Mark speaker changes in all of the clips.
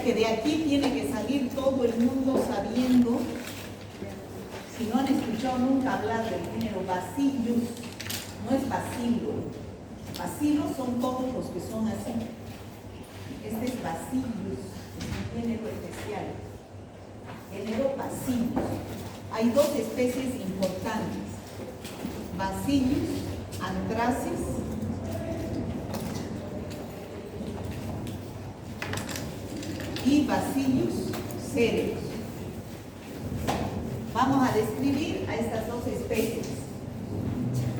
Speaker 1: que de aquí tiene que salir todo el mundo sabiendo, si no han escuchado nunca hablar del género Bacillus, no es bacilo. Bacilos son todos los que son así. Este es Bacillus, es un género especial. Género Bacillus. Hay dos especies importantes. Bacillus anthracis y Bacillus cereus. Vamos a describir a estas dos especies,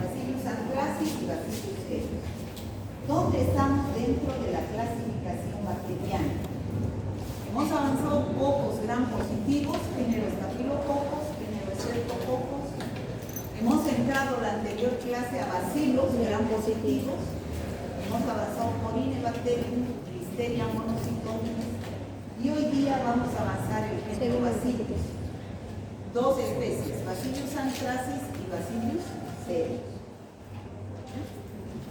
Speaker 1: Bacillus anthracis y Bacillus cereus. ¿Dónde estamos dentro de la clasificación bacteriana? Hemos avanzado pocos gram positivos, género Staphylococcus, género Streptococcus. Hemos entrado la anterior clase a bacilos gram positivos. Hemos avanzado Corynebacterium, Listeria monocytogenes. Y hoy día vamos a avanzar el género Bacillus. Dos especies, Bacillus anthracis y Bacillus cereus.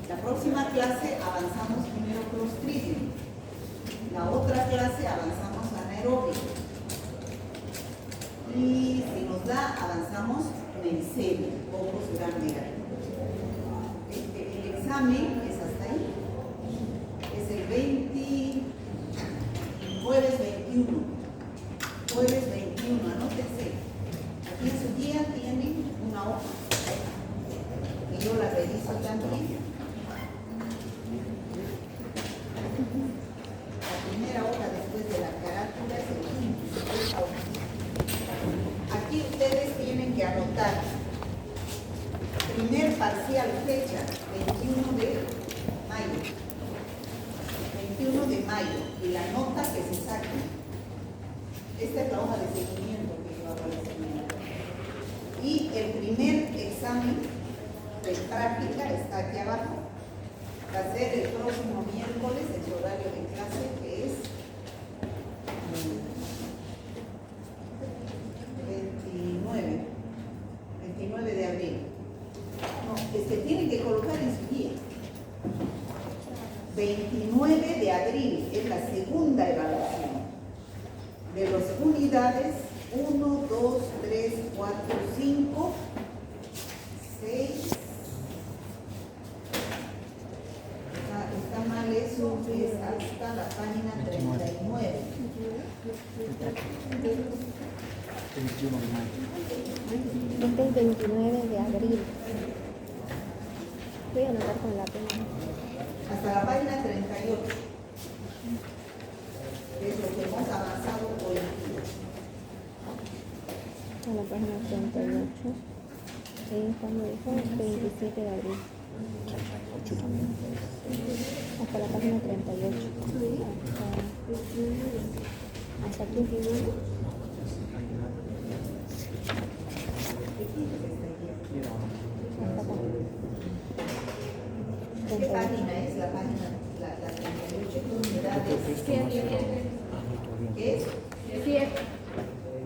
Speaker 1: La próxima clase avanzamos primero Clostridium. La otra clase avanzamos anaerobio. Y si nos da, avanzamos Neisseria, Coccus gram-negative. El examen es hasta ahí. Es el jueves 21. Jueves 21, anótense. Aquí en su guía tienen una hoja. Y yo la reviso también. La primera hoja después de la carátula es el 15. Aquí ustedes tienen que anotar. Primer parcial, fecha, 21 de mayo. 21 de mayo. Y la nota que se saque. Esta es la hoja de seguimiento que yo hago al seguimiento. Y el primer examen de práctica está aquí abajo. Va a ser el próximo miércoles en su horario de clase, que es 29 de abril. No, es que tienen que colocar en su guía. 29 de abril es la segunda evaluación de las unidades 1, 2, 3, 4, 5, 6. Está mal eso, es hasta la página 39.
Speaker 2: 21 de mayo.
Speaker 3: Este es 29 de abril. Voy a anotar con la pena.
Speaker 1: Hasta la página 38. Es lo que hemos avanzado hoy.
Speaker 3: A la página 38. Cuando dijo 27 de abril.
Speaker 2: 8 también.
Speaker 3: Hasta la página 38. Hasta aquí.
Speaker 1: ¿Qué página es la página? La 38 unidades. ¿Qué es? 7.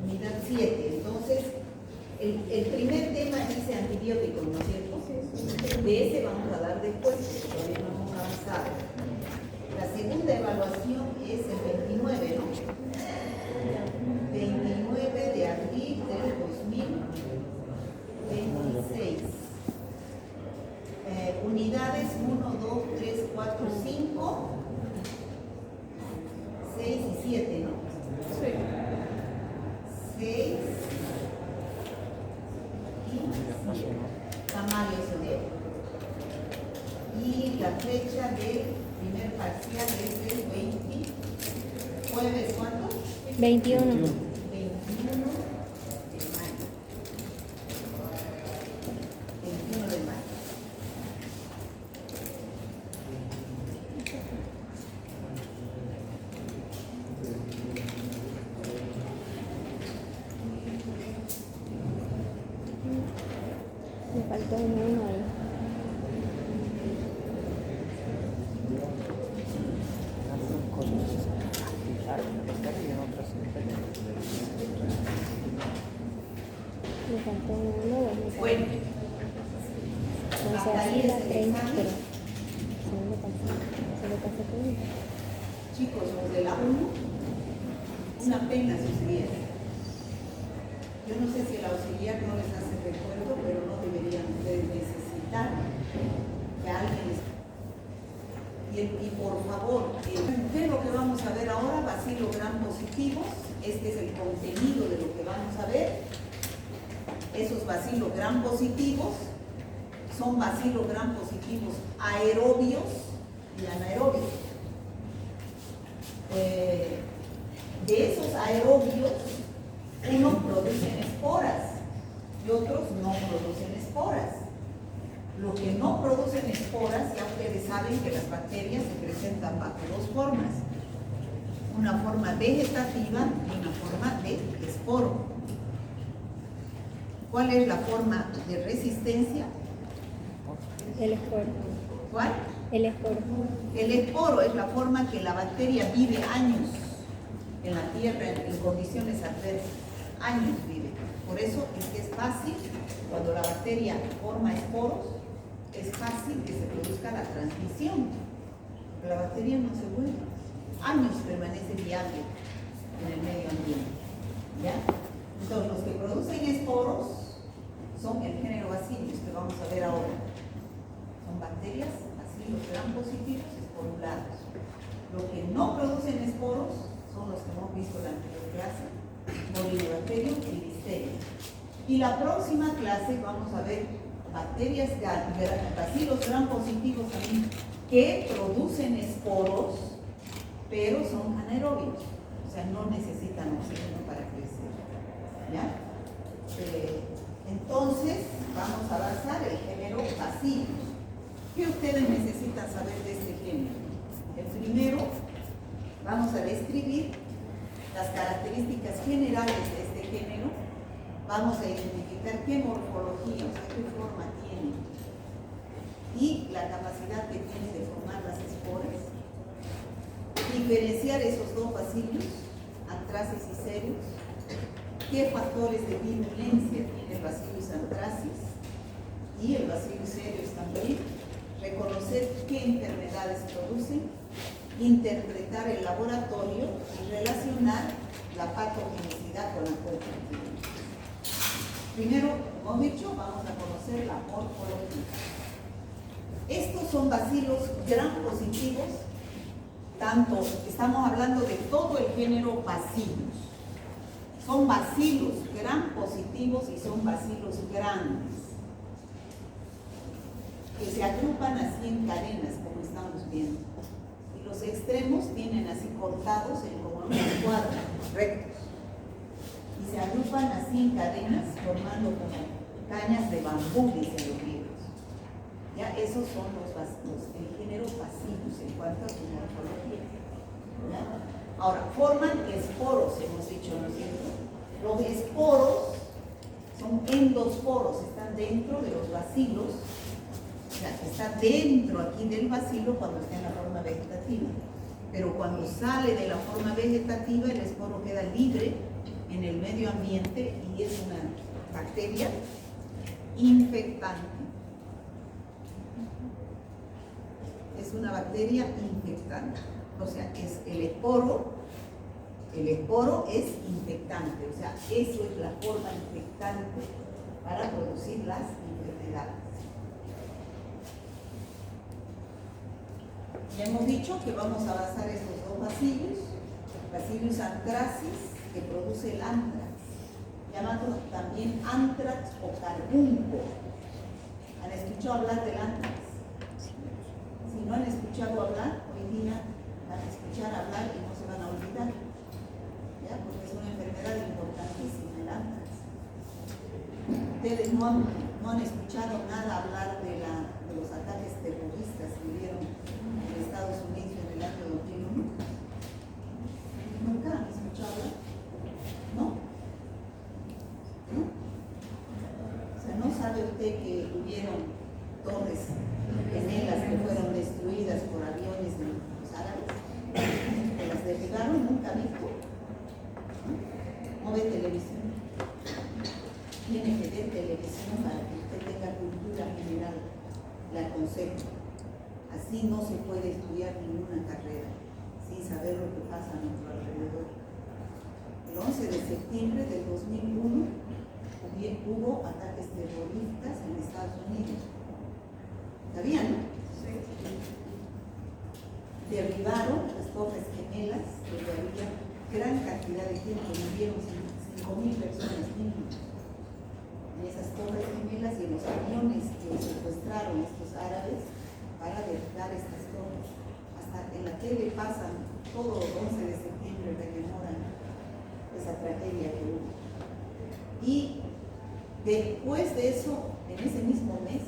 Speaker 1: Unidad 7. Entonces, el primer tema dice antibióticos, ¿no es cierto? De ese vamos a dar después, porque todavía no hemos avanzado. La segunda evaluación es el 29, ¿no? 29 de abril del 2026. Unidades 1, 2, 3, 4, 5, 6 y 7, ¿no? Sí. 6 y 7. Tamaño zodiaco. Y la fecha del primer parcial es el 20. ¿Jueves cuánto?
Speaker 3: 21.
Speaker 1: 21 de mayo. 21 de mayo.
Speaker 3: Me faltó uno ahí. Me faltó uno.
Speaker 1: Bueno,
Speaker 3: Entonces
Speaker 1: hasta ahí
Speaker 3: así
Speaker 1: es
Speaker 3: la
Speaker 1: el
Speaker 3: 30,
Speaker 1: examen.
Speaker 3: pero se lo pasé todo.
Speaker 1: Chicos, los de la 1, Una pena sucediera. Yo no sé si el auxiliar no les hace recuerdo, pero no deberían ustedes necesitar que alguien les... Y por favor, ¿qué es lo que vamos a ver ahora? Bacilos gram positivos. Este es el contenido de lo que vamos a ver. Esos bacilos gram positivos son bacilos gram positivos aerobios y anaerobios. De esos aerobios, unos producen esporas y otros no producen esporas. Los que no producen esporas, ya ustedes saben que las bacterias se presentan bajo dos formas. Una forma vegetativa y una forma de esporo. ¿Cuál es la forma de resistencia?
Speaker 3: El esporo.
Speaker 1: ¿Cuál?
Speaker 3: El esporo.
Speaker 1: El esporo es la forma que la bacteria vive años en la tierra en condiciones adversas. Años vive. Por eso es que es fácil, cuando la bacteria forma esporos, es fácil que se produzca la transmisión. La bacteria no se vuelve. Años permanece viable en el medio ambiente. ¿Ya? Entonces, los que producen esporos son el género Bacillus, que vamos a ver ahora. Son bacterias, bacilos gram positivos, esporulados. Los que no producen esporos son los que hemos visto en la anterior clase, Boliobacterium y Listeria. Y la próxima clase vamos a ver bacterias, bacilos gram positivos también, que producen esporos, pero son anaerobios, o sea, no necesitan oxígeno para crecer. ¿Ya? Entonces, vamos a avanzar el género Bacillus. ¿Qué ustedes necesitan saber de este género? El primero, vamos a describir las características generales de este género. Vamos a identificar qué morfología, o sea, qué forma tiene y la capacidad que tiene de formar las esporas. Diferenciar esos dos bacillus, anthracis y cereus. ¿Qué factores de virulencia tiene el Bacillus anthracis y el Bacillus cereus también? Reconocer qué enfermedades producen, interpretar el laboratorio y relacionar la patogenicidad con la conjuntivitis. Primero, como he dicho, vamos a conocer la morfología. Estos son bacilos gram positivos, tanto estamos hablando de todo el género Bacillus. Son bacilos gram positivos y son bacilos grandes, que se agrupan así en cadenas, como estamos viendo. Y los extremos tienen así cortados en como una cuadra, rectos. Y se agrupan así en cadenas, formando como cañas de bambú, dicen los libros. Ya, esos son el género Bacillus en cuanto a su morfología. ¿Ya? Ahora, forman esporos, hemos dicho, ¿no es cierto? Los esporos son endosporos, están dentro de los bacilos, o sea, está dentro aquí del bacilo cuando está en la forma vegetativa. Pero cuando sale de la forma vegetativa, el esporo queda libre en el medio ambiente y es una bacteria infectante. Es una bacteria infectante. O sea, es el esporo es infectante. O sea, eso es la forma infectante para producir las enfermedades. Ya hemos dicho que vamos a basar estos dos bacillus, Bacillus anthracis, que produce el anthrax, llamado también anthrax o carbunco. ¿Han escuchado hablar del anthrax? Si no han escuchado hablar, hoy día van a escuchar hablar y no se van a olvidar, ¿ya? Porque es una enfermedad importantísima, el anthrax. Ustedes no han escuchado nada hablar de los ataques terroristas que hubieron en Estados Unidos en el año 2001. ¿Nunca han escuchado hablar? ¿No? ¿No? O sea, ¿no sabe usted que hubieron torres gemelas que fueron destruidas por aviones de los árabes? ¿Que las derribaron? ¿Nunca visto? ¿No ve televisión? Tiene que ver televisión para que usted tenga cultura general, le aconsejo. Así no se puede estudiar ninguna carrera sin saber lo que pasa a nuestro alrededor. el 11 de septiembre del 2001 hubo ataques terroristas en Estados Unidos. ¿Sabían, no? Sí. Derribaron las Torres Gemelas, donde había gran cantidad de gente, murieron 5.000 personas mínimo. En esas Torres Gemelas y en los aviones que secuestraron estos árabes para derribar estas torres. Hasta en la tele pasan todo el 11 de septiembre, rememoran esa tragedia que hubo. Y después de eso, en ese mismo mes,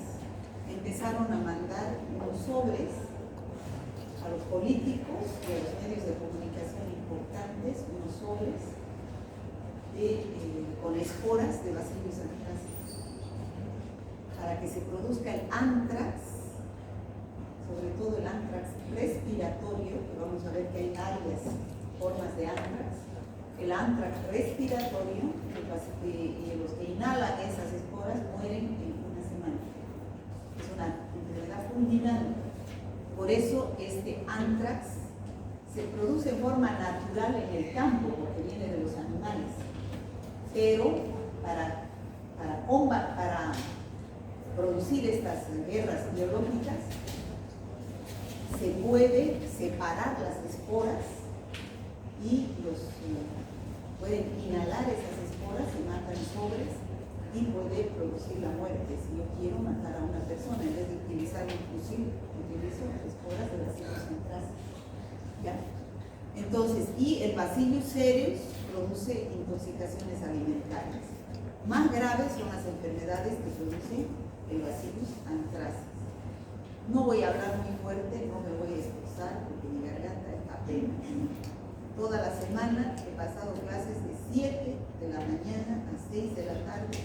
Speaker 1: empezaron a mandar unos sobres a los políticos y a los medios de comunicación importantes, unos sobres con esporas de Bacillus anthracis, para que se produzca el anthrax, sobre todo el anthrax respiratorio, que vamos a ver que hay varias formas de anthrax. El anthrax respiratorio, y los que inhalan esas esporas mueren en una semana. Es una enfermedad fulminante. Por eso este anthrax se produce en forma natural en el campo, porque viene de los animales. Pero para producir estas guerras biológicas, se puede separar las esporas y pueden inhalar esas esporas, se matan sobres y puede producir la muerte. Si yo quiero matar a una persona, en vez de utilizar un fusil, utilizo las esporas de Bacillus anthracis. ¿Ya? Entonces, y el Bacillus cereus produce intoxicaciones alimentarias. Más graves son las enfermedades que produce el Bacillus anthracis. No voy a hablar muy fuerte, no me voy a esforzar porque mi garganta está apenas. Toda la semana he pasado clases de 7 de la mañana a 6 de la tarde,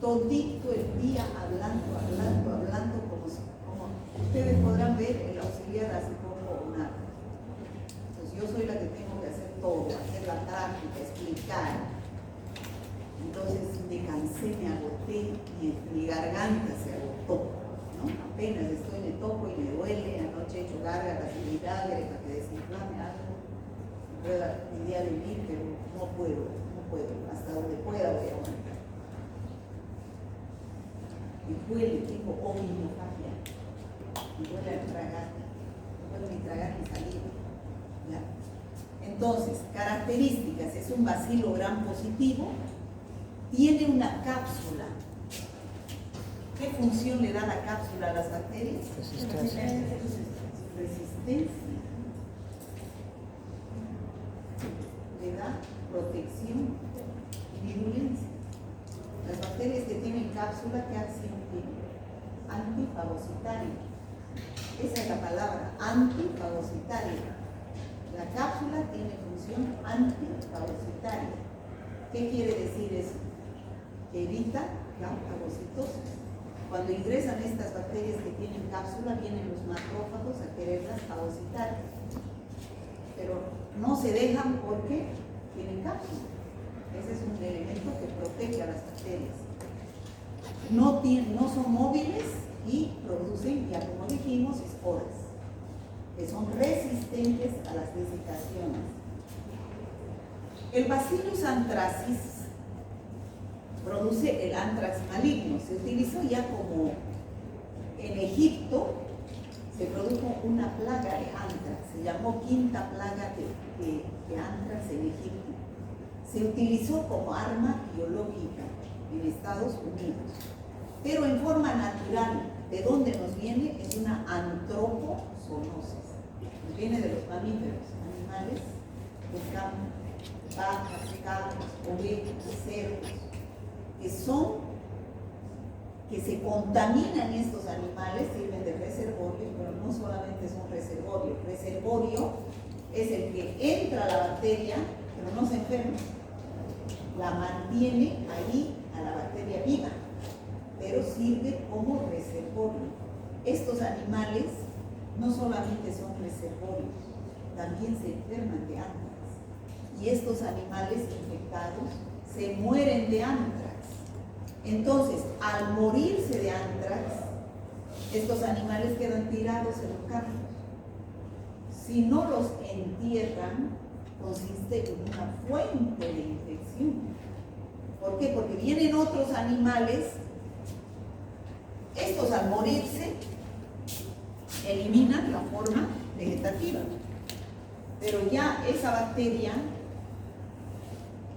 Speaker 1: todito el día hablando, como ustedes podrán ver, el auxiliar hace poco o nada. Entonces yo soy la que tengo que hacer todo, hacer la práctica, explicar. Entonces me cansé, me agoté, mi garganta se agotó, ¿no? Apenas estoy, me toco y me duele, anoche he hecho gárgaras y vinagre para que desinflame algo. Pueda mi día vivir, pero no puedo, hasta donde pueda voy a aguantar. Me duele, tengo ominofagia, me duele la garganta, no puedo ni tragar ni salir. ¿Ya? Entonces, características: es un bacilo gram positivo, tiene una cápsula. ¿Qué función le da la cápsula a las bacterias?
Speaker 2: Resistencia.
Speaker 1: Resistencia. Le da protección, virulencia. Las bacterias que tienen cápsula, ¿qué acción tienen? Antifagocitaria. Esa es la palabra, antifagocitaria. La cápsula tiene función antifagocitaria. ¿Qué quiere decir eso? Que evita la fagocitosis. Cuando ingresan estas bacterias que tienen cápsula, vienen los macrófagos a quererlas fagocitar. Pero no se dejan porque tienen cápsula. Ese es un elemento que protege a las bacterias. No son móviles y producen, ya como dijimos, esporas, que son resistentes a las desecaciones. El Bacillus anthracis produce el anthrax maligno. Se utilizó ya como en Egipto, se produjo una plaga de anthrax, se llamó quinta plaga de anthrax en Egipto. Se utilizó como arma biológica en Estados Unidos, pero en forma natural. ¿De dónde nos viene? Es una antropozoonosis. Nos viene de los mamíferos, animales de campo, vacas, cabras, ovejas, cerdos, que se contaminan estos animales, sirven de reservorio, pero no solamente es un reservorio. El reservorio es el que entra a la bacteria, pero no se enferma. La mantiene ahí a la bacteria viva, pero sirve como reservorio. Estos animales no solamente son reservorios, también se enferman de anthrax. Y estos animales infectados se mueren de anthrax. Entonces, al morirse de anthrax, estos animales quedan tirados en los campos. Si no los entierran, consiste en una fuente de infección. ¿Por qué? Porque vienen otros animales, estos al morirse eliminan la forma vegetativa, pero ya esa bacteria,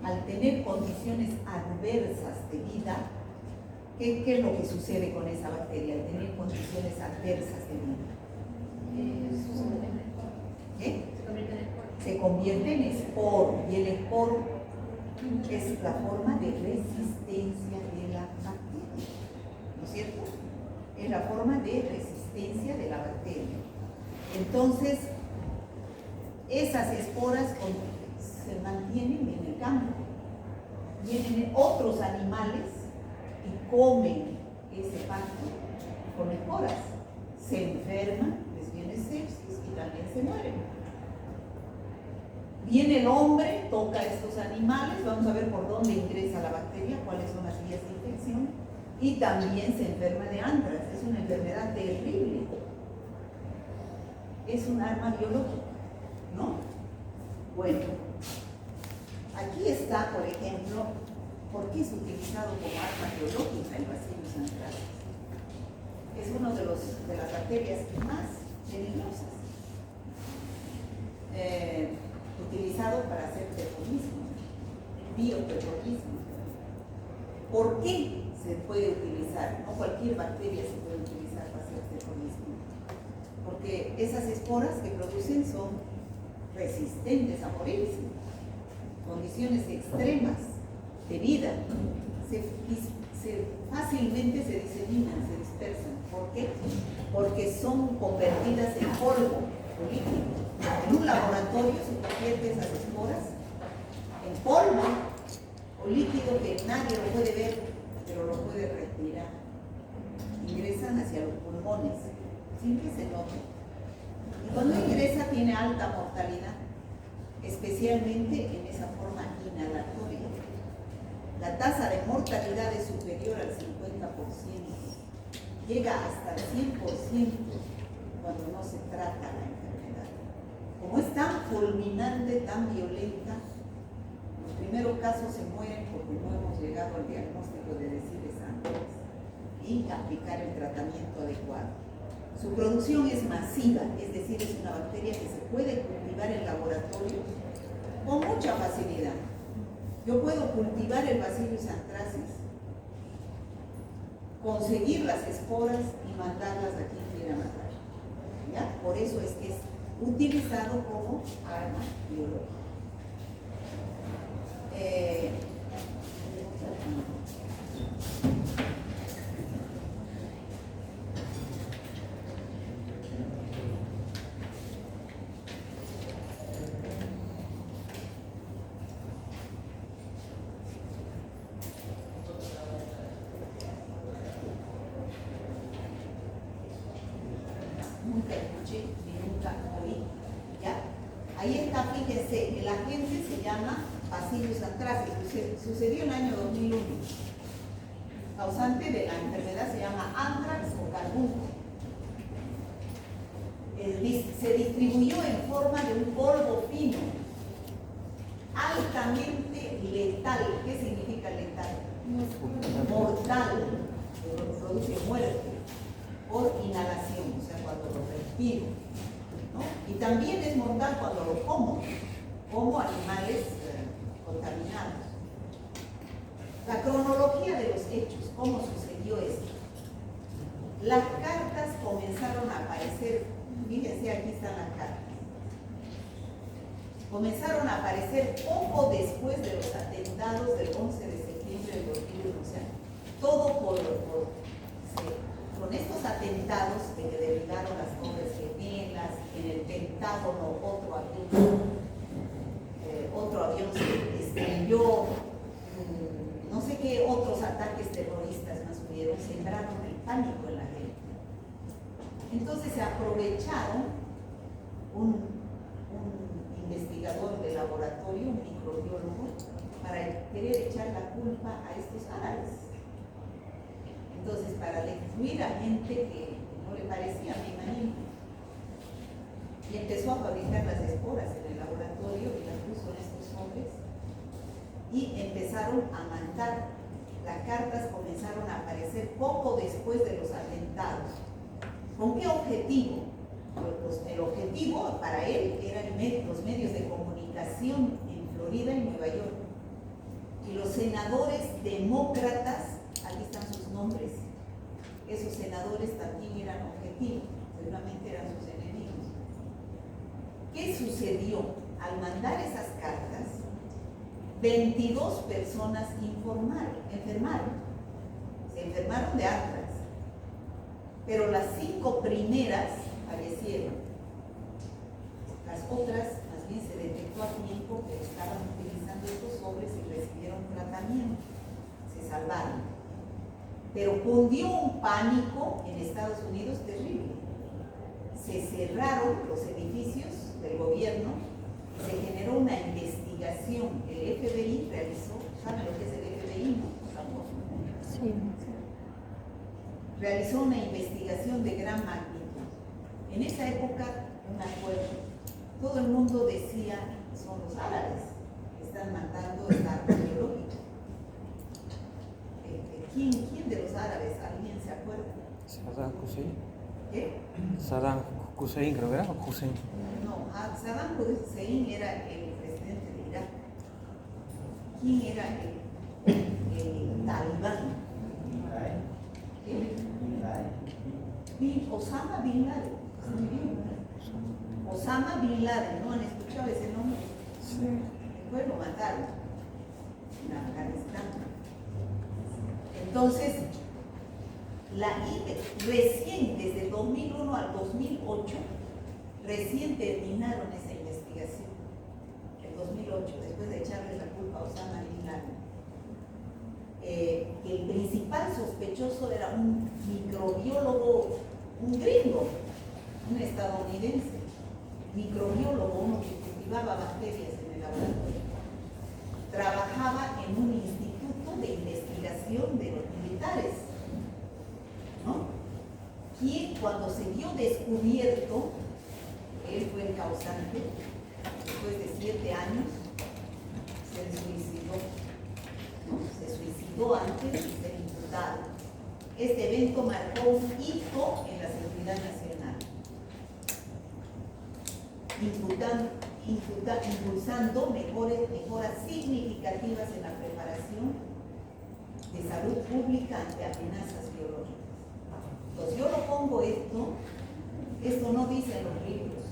Speaker 1: al tener condiciones adversas de vida, ¿qué es lo que sucede con esa bacteria al tener condiciones adversas de vida? ¿Qué? Se convierte en esporo, y el esporo es la forma de resistencia de la bacteria, ¿no es cierto? Es la forma de resistencia de la bacteria. Entonces, esas esporas se mantienen en el campo. Vienen otros animales y comen ese pasto con esporas. Se enferman, les viene sepsis y también se mueren. Viene el hombre, toca a estos animales, vamos a ver por dónde ingresa la bacteria, cuáles son las vías de infección, y también se enferma de antrax. Es una enfermedad terrible. Es un arma biológica, ¿no? Bueno, aquí está, por ejemplo, ¿por qué es utilizado como arma biológica el Bacillus anthracis? Es uno de las bacterias más peligrosas. Utilizado para hacer terrorismo, bioterrorismo. ¿Por qué se puede utilizar? No cualquier bacteria se puede utilizar para hacer terrorismo, porque esas esporas que producen son resistentes a morirse, condiciones extremas de vida, fácilmente se diseminan, se dispersan. ¿Por qué? Porque son convertidas en polvo líquido. En un laboratorio se convierte esas esporas en polvo o líquido que nadie lo puede ver, pero lo puede respirar. Ingresan hacia los pulmones, sin que se note. Y cuando ingresa tiene alta mortalidad, especialmente en esa forma inhalatoria. La tasa de mortalidad es superior al 50%, llega hasta el 100% cuando no se trata la enfermedad. Como es tan fulminante, tan violenta, los primeros casos se mueren porque no hemos llegado al diagnóstico de decirles antes y aplicar el tratamiento adecuado. Su producción es masiva, es decir, es una bacteria que se puede cultivar en laboratorio con mucha facilidad. Yo puedo cultivar el Bacillus anthracis, conseguir las esporas y mandarlas a quien quiera matar. ¿Ya? Por eso es que es utilizado como arma biológica. Nunca escuché ni nunca oí. ¿Ya? Ahí está, fíjense, el agente se llama Bacillus anthracis, sucedió en el año 2001. Causante de la enfermedad se llama anthrax o carbunco. Se distribuyó en forma de un polvo fino, altamente letal. ¿Qué significa letal? Mortal, produce muerte por inhalación, o sea, cuando lo respiro, ¿no? Y también es mortal cuando lo como animales contaminados. La cronología de los hechos, ¿cómo sucedió esto? Las cartas comenzaron a aparecer, fíjense, aquí están las cartas. Comenzaron a aparecer poco después de los atentados del 11 de septiembre del 2001, o sea, todo con estos atentados que derribaron las Torres Gemelas, en el Pentágono otro avión se estrelló, no sé qué otros ataques terroristas más hubieron, sembraron el pánico en la gente. Entonces se aprovecharon un investigador de laboratorio, un microbiólogo, para querer echar la culpa a estos árabes. Entonces, para destruir a gente que no le parecía, me imagino. Y empezó a fabricar las esporas en el laboratorio y las puso empezaron a mandar. Las cartas comenzaron a aparecer poco después de los atentados. ¿Con qué objetivo? Pues el objetivo para él eran los medios de comunicación en Florida y Nueva York. Y los senadores demócratas, aquí están sus nombres, esos senadores también eran objetivos, seguramente eran sus enemigos. ¿Qué sucedió? Al mandar esas cartas, 22 personas enfermaron, se enfermaron de antrax, pero las 5 primeras fallecieron. Las otras, más bien se detectó a tiempo que estaban utilizando estos sobres y recibieron tratamiento, se salvaron. Pero cundió un pánico en Estados Unidos terrible. Se cerraron los edificios del gobierno, se generó una investigación. El FBI realizó, ¿saben lo que es el FBI? ¿No?
Speaker 3: Sí.
Speaker 1: Realizó una investigación de gran magnitud. En esa época, no me acuerdo, todo el mundo decía, son los árabes que están matando esta arma biológica. ¿Quién de los árabes? ¿Alguien se acuerda?
Speaker 2: Saddam Hussein.
Speaker 1: ¿Qué?
Speaker 2: Saddam Hussein, creo que era, o Hussein.
Speaker 1: No, Saddam Hussein era el presidente de Irak. ¿Quién era el talibán? Osama Bin Laden. Osama Bin Laden, ¿no han escuchado ese nombre?
Speaker 2: Sí.
Speaker 1: Después lo mataron en Afganistán. Entonces, recién desde el 2001 al 2008, recién terminaron esa investigación. En 2008, después de echarle la culpa a Osama Bin Laden. El principal sospechoso era un microbiólogo, un gringo, un estadounidense, microbiólogo, uno que cultivaba bacterias en el laboratorio. Trabajaba en un instituto de investigación de los militares, ¿no? Quien, cuando se vio descubierto, él fue el causante, después de 7 años, se suicidó, ¿no? Se suicidó antes de ser imputado. Este evento marcó un hito en la seguridad nacional, impulsando mejoras significativas en la preparación de salud pública ante amenazas biológicas. Entonces yo lo pongo esto no dice en los libros.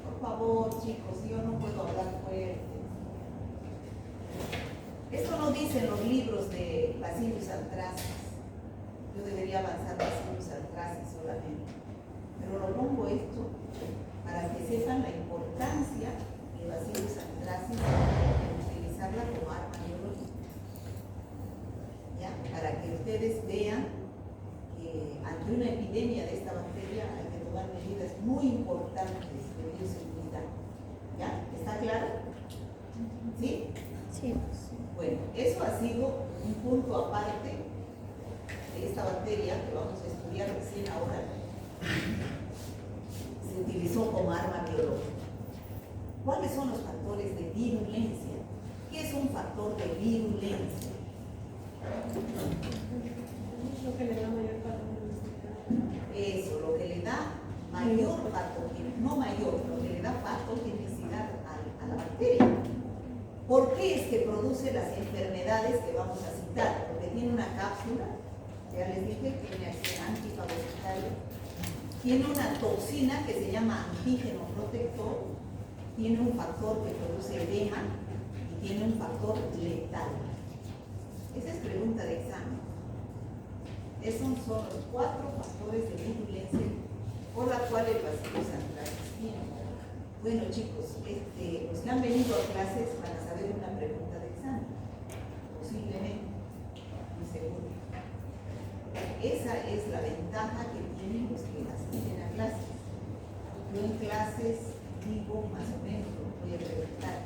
Speaker 1: Por favor, chicos, yo no puedo hablar fuerte. Esto no dice en los libros de Bacillus anthracis. Yo debería avanzar Bacillus anthracis solamente. Pero lo pongo esto para que sepan la importancia de Bacillus anthracis y utilizarla como arma biológica. ¿Ya? Para que ustedes vean que ante una epidemia de esta bacteria hay que tomar medidas muy importantes de bioseguridad. ¿Ya? ¿Está claro? ¿Sí?
Speaker 3: Sí.
Speaker 1: Bueno, eso ha sido un punto aparte de esta bacteria que vamos a estudiar recién ahora. Se utilizó como arma biológica. ¿Cuáles son los factores de virulencia? ¿Qué es un factor de virulencia?
Speaker 4: Lo que le da mayor patogenicidad.
Speaker 1: Eso, lo que le da mayor patogenicidad, no mayor, lo que le da patogenicidad a la bacteria. ¿Por qué es que produce las enfermedades que vamos a citar? Porque tiene una cápsula, ya les dije, tiene acción antifagocitaria, tiene una toxina que se llama antígeno protector, tiene un factor que produce edema y tiene un factor letal. Esa es pregunta de examen. Esos son los 4 factores de virulencia por la cual el Bacillus anthracis tiene. Bueno, chicos, los que han venido a clases van a saber una pregunta de examen, posiblemente, muy seguro. Esa es la ventaja que tienen los que asisten a clases. Yo en clases digo más o menos lo que voy a preguntar.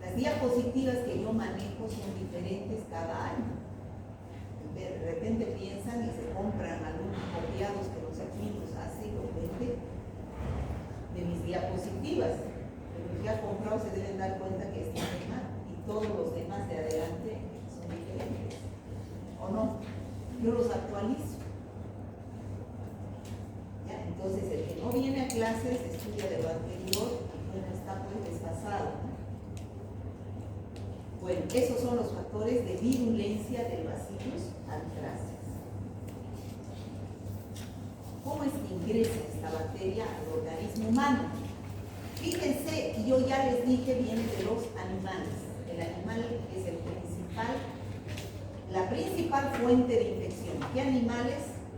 Speaker 1: Las diapositivas que yo manejo son diferentes cada año. De repente piensan y se compran algunos copiados que no sé quién los hace y los vende de mis diapositivas. Pero los que han comprado se deben dar cuenta que este tema y todos los demás de adelante Entonces, el que no viene a clases estudia de lo anterior y bueno, está pues desfasado. Bueno, esos son los factores de virulencia del Bacillus anthracis. ¿Cómo es que ingresa esta bacteria al organismo humano? Fíjense, yo ya les dije, viene de los animales. El animal es la principal fuente de infección. ¿Qué animales?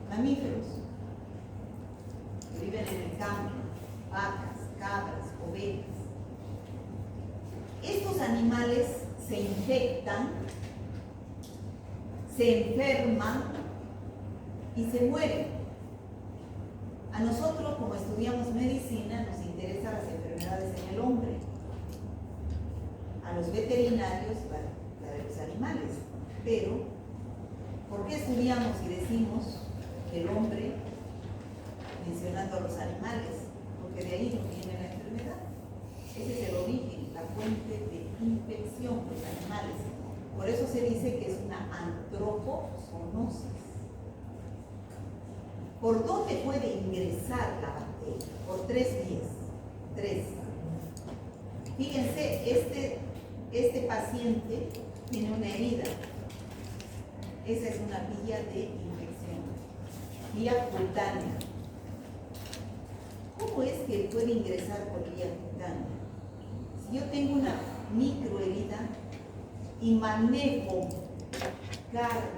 Speaker 1: Mamíferos. Que viven en el campo, vacas, cabras, ovejas. Estos animales se infectan, se enferman y se mueren. A nosotros, como estudiamos medicina, nos interesan las enfermedades en el hombre. A los veterinarios, la de los animales. Pero, ¿por qué estudiamos y decimos que el hombre, mencionando a los animales? Porque de ahí no viene la enfermedad. Ese es el origen, la fuente de infección de los animales. Por eso se dice que es una antropozoonosis. ¿Por dónde puede ingresar la bacteria? Por 3 vías. 3. Fíjense, este paciente tiene una herida. Esa es una vía de infección. Vía cutánea. ¿Cómo es que puede ingresar por vía cutánea? Si yo tengo una microherida y manejo carne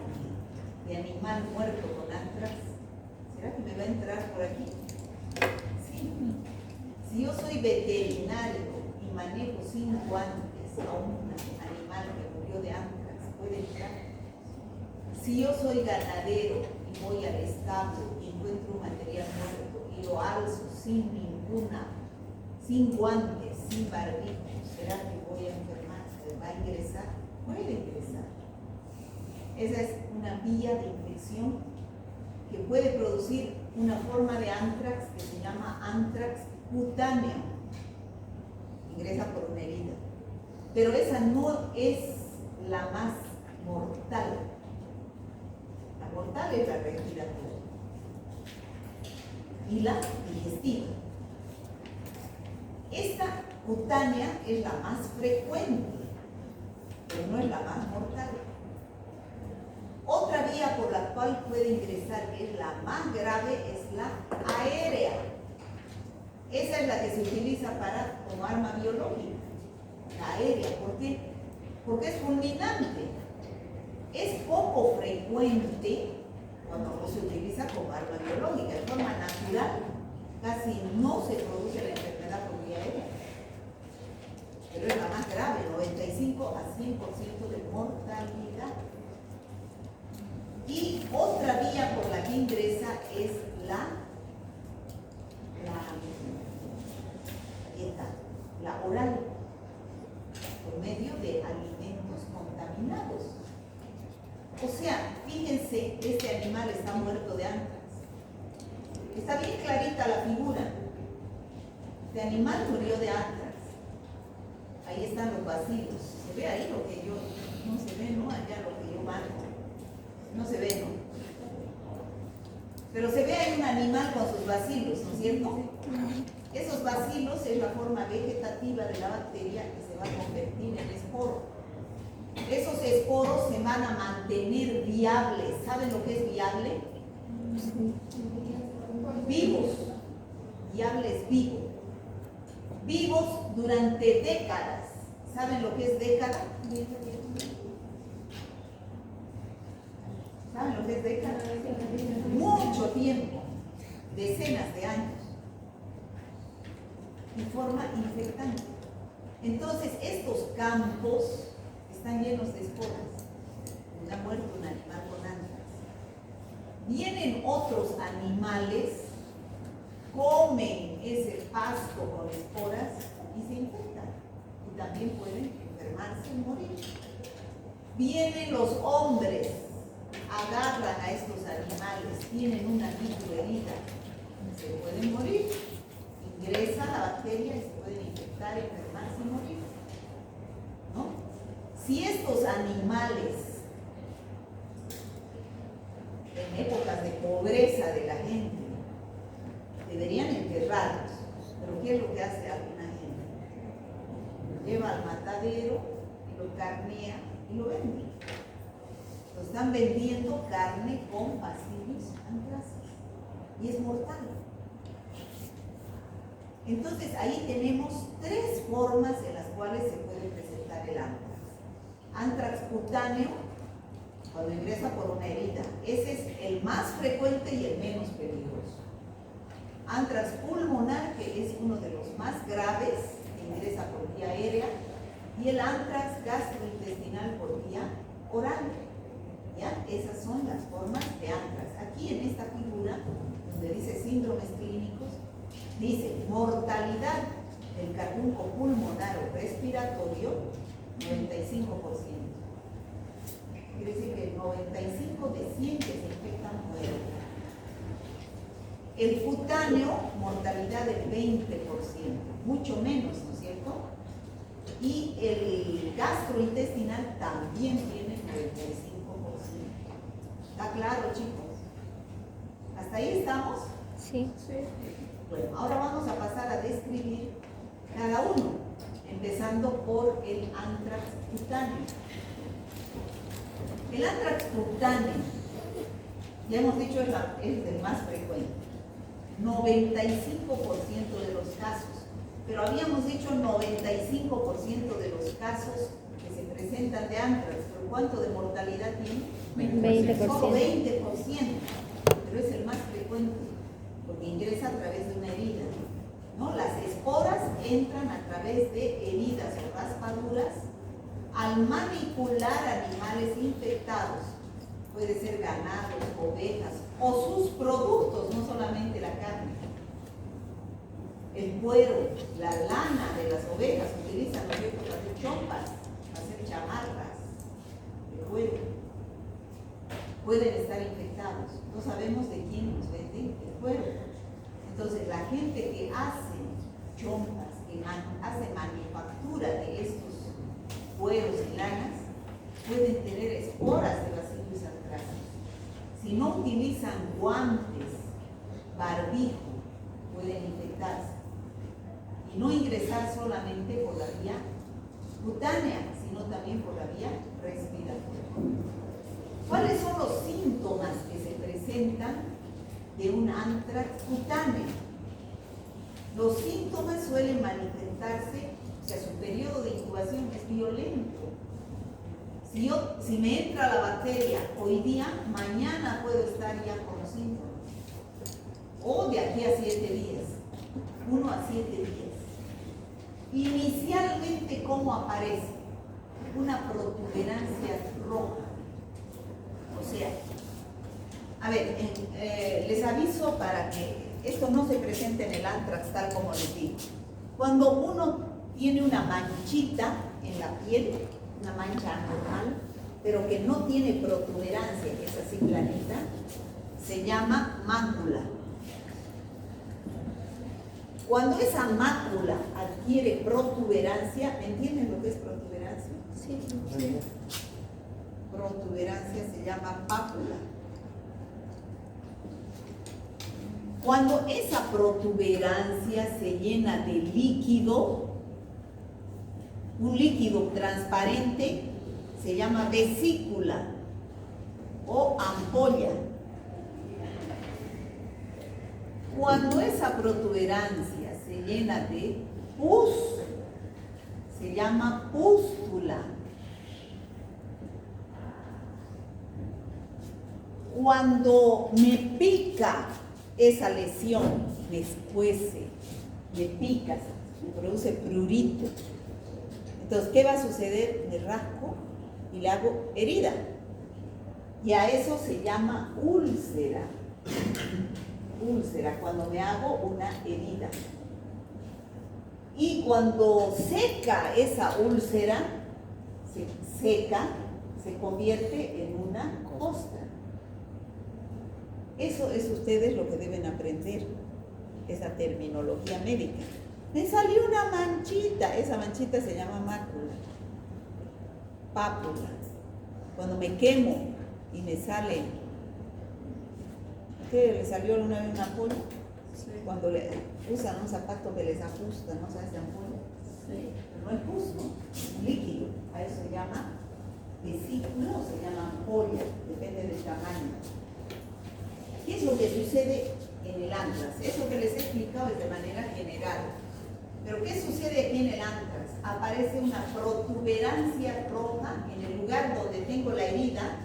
Speaker 1: de animal muerto con antrax, ¿será que me va a entrar por aquí? Sí. Si yo soy veterinario y manejo sin guantes a un animal que murió de antrax, ¿puede entrar? Si yo soy ganadero y voy al establo y encuentro un material muerto y lo alzo sin guantes, sin barbijo, ¿será que voy a enfermar? ¿Va a ingresar? Puede ingresar. Esa es una vía de infección que puede producir una forma de antrax que se llama antrax cutáneo. Ingresa por una herida. Pero esa no es la más mortal. La mortal es la respiratoria y la digestiva. Esta cutánea es la más frecuente, pero no es la más mortal. Otra vía por la cual puede ingresar, que es la más grave, es la aérea. Esa es la que se utiliza como arma biológica. La aérea, ¿por qué? Porque es fulminante. Es poco frecuente cuando se utiliza como arma biológica. De forma natural, casi no se produce la enfermedad por vía aérea. Pero es la más grave, 95 a 100% de mortalidad. Y otra vía por la que ingresa es la oral, por medio de alimentos contaminados. O sea, fíjense, este animal está muerto de antrax. Está bien clarita la figura. Este animal murió de antrax. Ahí están los bacilos. Se ve ahí lo que yo, no se ve, ¿no? Allá lo que yo marco. No se ve, ¿no? Pero se ve ahí un animal con sus bacilos, ¿no es cierto? Esos bacilos es la forma vegetativa de la bacteria que se va a convertir en esporo. Esos esporos se van a mantener viables. ¿Saben lo que es viable? Vivos. Viables vivos. Vivos durante décadas. ¿Saben lo que es década? ¿Saben lo que es década? Mucho tiempo. Decenas de años. Y forma infectante. Entonces, estos campos están llenos de esporas. Ha muerto un animal con antrax. Vienen otros animales, comen ese pasto con esporas y se infectan. Y también pueden enfermarse y morir. Vienen los hombres, agarran a estos animales, tienen una microherida, se pueden morir. Ingresa la bacteria y se pueden infectar, enfermarse y morir. ¿No? Si estos animales, en épocas de pobreza de la gente, de enterrarlos. Pero ¿qué es lo que hace alguna gente? Lo lleva al matadero y lo carnea y lo vende. Lo están vendiendo carne con Bacillus anthracis y es mortal. Entonces ahí tenemos tres formas en las cuales se puede presentar el anthrax. Anthrax cutáneo, cuando ingresa por una herida, ese es el más frecuente y el menos peligroso. Anthrax pulmonar, que es uno de los más graves, que ingresa por vía aérea, y el anthrax gastrointestinal por vía oral. ¿Ya? Esas son las formas de anthrax. Aquí en esta figura, donde dice síndromes clínicos, dice mortalidad del carbunco pulmonar o respiratorio, 95%. Quiere decir que el 95 de 100 que se infectan mueren. El cutáneo, mortalidad del 20%, mucho menos, ¿no es cierto? Y el gastrointestinal también tiene 95%. ¿Está claro, chicos? ¿Hasta ahí estamos?
Speaker 3: Sí.
Speaker 1: Bueno, ahora vamos a pasar a describir cada uno, empezando por el anthrax cutáneo. El anthrax cutáneo, ya hemos dicho, es el más frecuente. 95% de los casos, pero habíamos dicho 95% de los casos que se presentan de anthrax, pero ¿cuánto de mortalidad tiene?
Speaker 3: 20%.
Speaker 1: Solo 20%, pero es el más frecuente, porque ingresa a través de una herida, ¿no? Las esporas entran a través de heridas o raspaduras al manipular animales infectados. Puede ser ganados, ovejas o sus productos, no solamente la carne. El cuero, la lana de las ovejas, utilizan los viejos para hacer chompas, para hacer chamarras de cuero. Pueden estar infectados. No sabemos de quién nos venden el cuero. Entonces, la gente que hace chompas, que hace manufactura de estos cueros y lanas, pueden tener esporas de Bacillus anthracis. Si no utilizan guantes, barbijo, pueden infectarse. Y no ingresar solamente por la vía cutánea, sino también por la vía respiratoria. ¿Cuáles son los síntomas que se presentan de un anthrax cutáneo? Los síntomas suelen manifestarse, o sea, su periodo de incubación es violento. Si me entra la bacteria hoy día, mañana puedo estar ya con los síntomas. O de aquí a 7 días. 1 a 7 días. Inicialmente, ¿cómo aparece? Una protuberancia roja. O sea, a ver, les aviso para que esto no se presente en el anthrax tal como les digo. Cuando uno tiene una manchita en la piel, una mancha anormal, pero que no tiene protuberancia, que es así planita, se llama mácula. Cuando esa mácula adquiere protuberancia, ¿entienden lo que es protuberancia?
Speaker 3: Sí.
Speaker 1: Protuberancia se llama pápula. Cuando esa protuberancia se llena de líquido, un líquido transparente, se llama vesícula o ampolla. Cuando esa protuberancia se llena de pus, se llama pústula. Cuando me pica esa lesión, me escuece, me pica, me produce prurito. Entonces, ¿qué va a suceder? Me rasco y le hago herida. Y a eso se llama úlcera. Úlcera, cuando me hago una herida. Y cuando seca esa úlcera, se convierte en una costra. Eso es ustedes lo que deben aprender, esa terminología médica. Me salió una manchita, esa manchita se llama mácula, pápula. Cuando me quemo y me sale, ¿qué le salió alguna vez una ampolla? Cuando usan un zapato que les ajusta, ¿no? ¿Sabes? De ampolla. No es justo, es un líquido. A eso se llama vesícula o se llama ampolla, depende del tamaño. ¿Qué es lo que sucede en el antrax? Eso que les he explicado es de manera general. Pero ¿qué sucede aquí en el antrax? Aparece una protuberancia roja en el lugar donde tengo la herida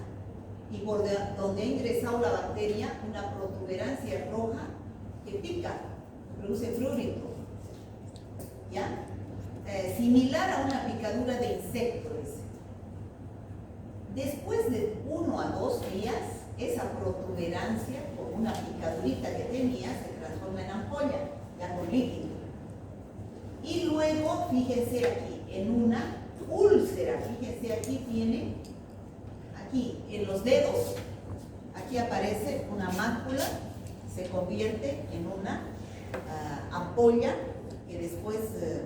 Speaker 1: y por donde ha ingresado la bacteria, una protuberancia roja que pica, produce fluorito. ¿Ya? Similar a una picadura de insecto. Después de 1 a 2 días, esa protuberancia, o una picadurita que tenía, se transforma en ampolla, ya con líquido. Y luego, fíjense aquí, en una úlcera, fíjense aquí tiene, aquí, en los dedos, aquí aparece una mácula, se convierte en una ampolla, que después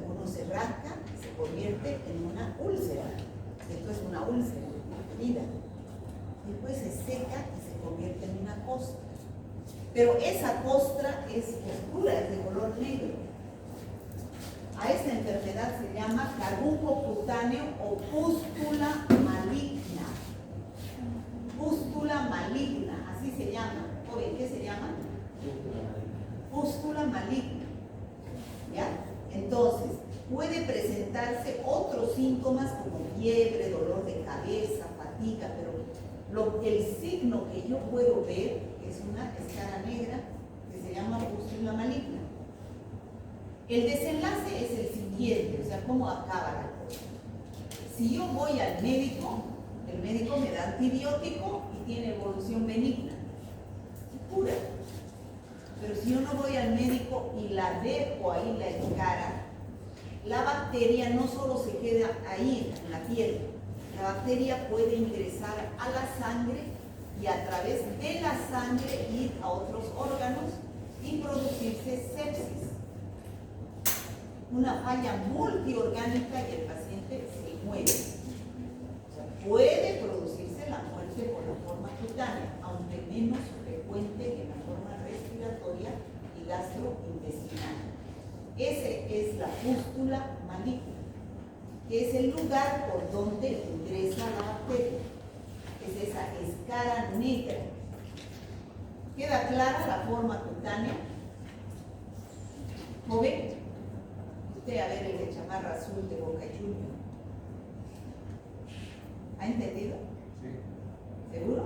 Speaker 1: uno se rasca, se convierte en una úlcera. Esto es una úlcera, una herida. Después se seca y se convierte en una costra. Pero esa costra es oscura, es de color negro. A esta enfermedad se llama carbunco cutáneo o pústula maligna. Pústula maligna, así se llama. Oye, ¿qué se llama? Pústula maligna. ¿Ya? Entonces, puede presentarse otros síntomas como fiebre, dolor de cabeza, fatiga, pero el signo que yo puedo ver es una escara negra que se llama pústula maligna. El desenlace es el siguiente, o sea, cómo acaba la cosa. Si yo voy al médico, el médico me da antibiótico y tiene evolución benigna, cura. Pero si yo no voy al médico y la dejo ahí, la escara, la bacteria no solo se queda ahí en la piel, la bacteria puede ingresar a la sangre y a través de la sangre ir a otros órganos y producirse sepsis. Una falla multiorgánica y el paciente se muere. O sea, puede producirse la muerte por la forma cutánea, aunque menos frecuente que la forma respiratoria y gastrointestinal. Esa es la pústula maligna, que es el lugar por donde ingresa la bacteria. Es esa escara negra. ¿Queda clara la forma cutánea? ¿Joven? Usted a ver el de chamarra azul de Boca Juniors. ¿Ha entendido? Sí. ¿Seguro?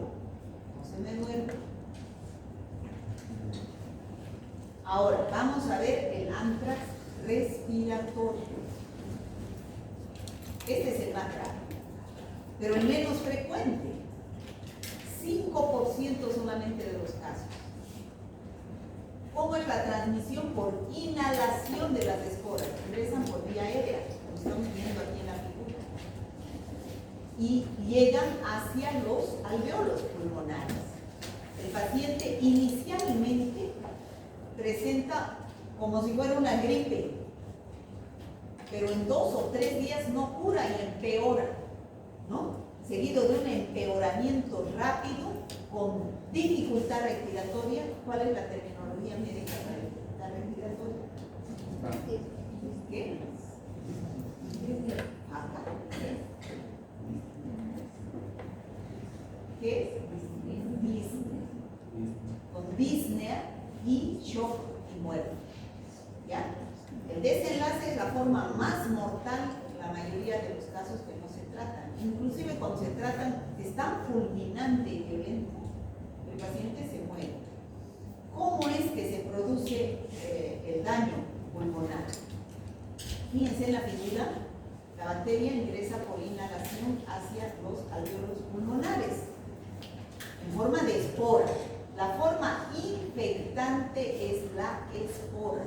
Speaker 1: No se me duerme. Ahora, vamos a ver el antrax respiratorio. Este es el más grave, pero el menos frecuente. 5% solamente de los casos. ¿Cómo es la transmisión? Por inhalación de las esporas. Ingresan por vía aérea, como estamos viendo aquí en la figura. Y llegan hacia los alveolos pulmonares. El paciente inicialmente presenta como si fuera una gripe, pero en 2 o 3 días no cura y empeora, ¿no? Seguido de un empeoramiento rápido con dificultad respiratoria. ¿Cuál es la terminología médica para dificultad respiratoria? ¿Qué? Acá. ¿Qué es? Disnea. Con disnea y shock y muerte. ¿Ya? El desenlace es la forma más mortal en la mayoría de los casos que no se tratan. Inclusive cuando se tratan, es tan fulminante y violento, el paciente se muere. ¿Cómo es que se produce el daño pulmonar? Fíjense en la figura, la bacteria ingresa por inhalación hacia los alveolos pulmonares en forma de espora. La forma infectante es la espora.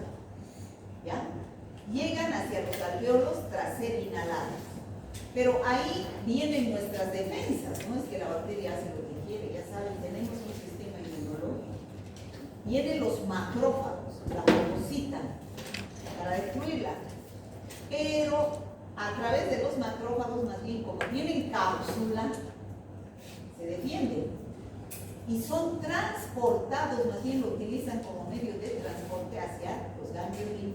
Speaker 1: ¿Ya? Llegan hacia los alveolos tras ser inhaladas. Pero ahí vienen nuestras defensas, no es que la bacteria hace lo que quiere, ya saben, tenemos un sistema inmunológico. Vienen los macrófagos, la fagocitan para destruirla. Pero a través de los macrófagos, más bien como tienen cápsula, se defienden. Y son transportados, más bien lo utilizan como medio de transporte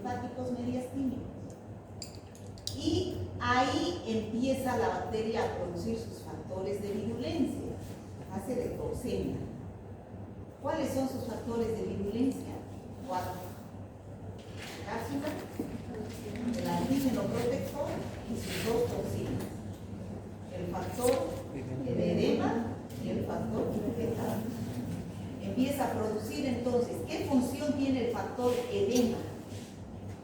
Speaker 1: linfáticos mediastínicos. Y ahí empieza la bacteria a producir sus factores de virulencia, fase de toxemia. ¿Cuáles son sus factores de virulencia? 4. Cápsula, el antígeno protector y sus 2 toxinas. El factor de edema y el factor fetal. Empieza a producir entonces, ¿qué función tiene el factor edema?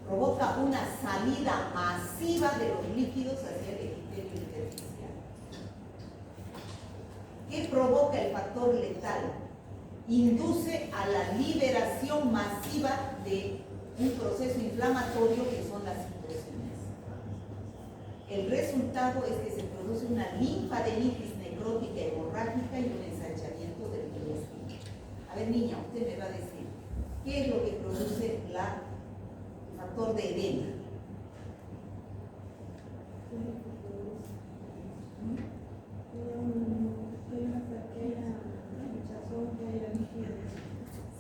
Speaker 1: Provoca una salida masiva de los líquidos hacia el epitelio intersticial. ¿Qué provoca el factor letal? Induce a la liberación masiva de un proceso inflamatorio que son las citocinas. El resultado es que se produce una linfadenitis necrótica hemorrágica y un ensanchamiento del intestino. A ver, niña, usted me va a decir, ¿qué es lo que produce el factor de edema?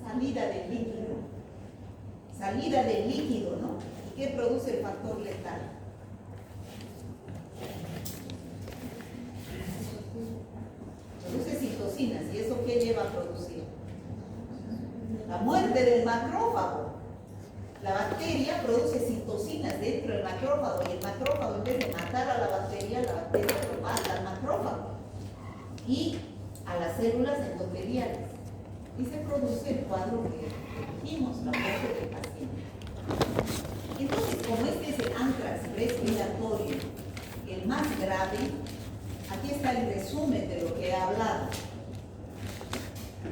Speaker 1: Salida del líquido. Salida del líquido, ¿no? ¿Qué produce el factor letal? Produce citocinas. ¿Y eso qué lleva a producir? La muerte del macrófago. La bacteria produce citocinas dentro del macrófago y el macrófago, en vez de matar a la bacteria lo mata al macrófago y a las células endoteliales. Y se produce el cuadro que dijimos, la muerte del paciente. Entonces, como este es el antrax respiratorio, el más grave, aquí está el resumen de lo que he hablado.